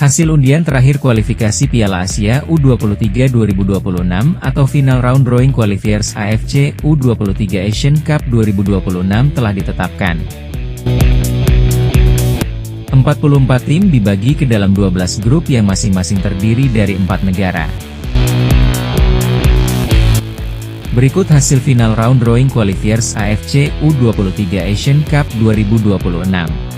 Hasil undian terakhir kualifikasi Piala Asia U23 2026 atau final round drawing Qualifiers AFC U23 Asian Cup 2026 telah ditetapkan. 44 tim dibagi ke dalam 12 grup yang masing-masing terdiri dari 4 negara. Berikut hasil final round drawing Qualifiers AFC U23 Asian Cup 2026.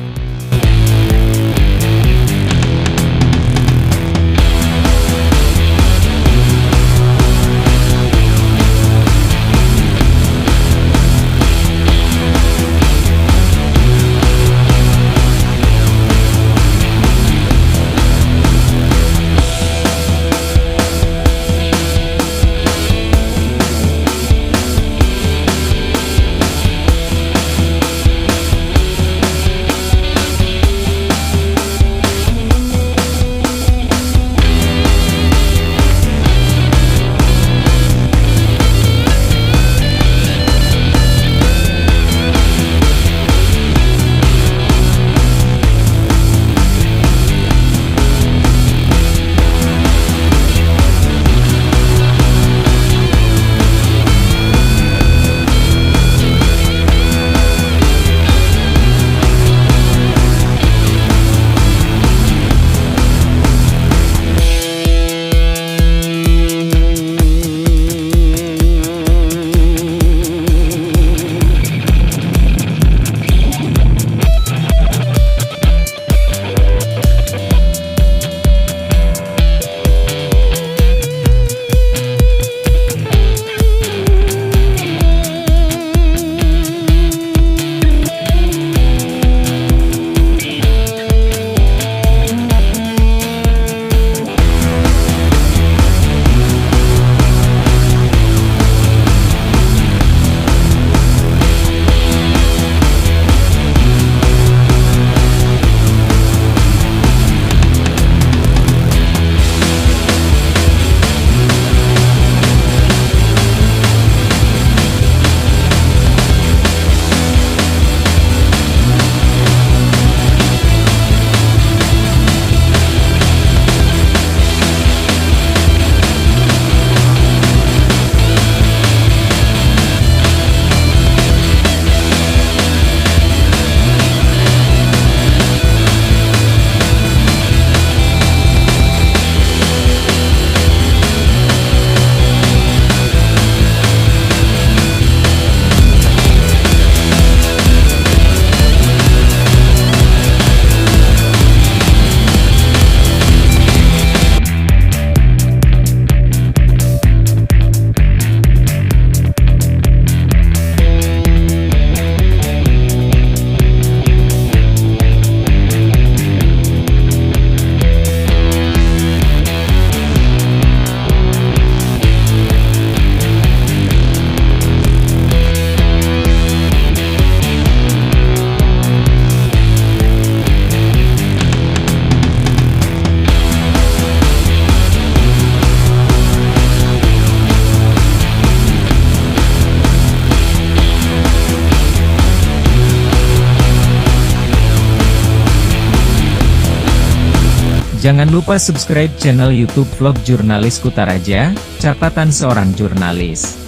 Jangan lupa subscribe channel YouTube vlog Jurnalis Kutaraja, catatan seorang jurnalis.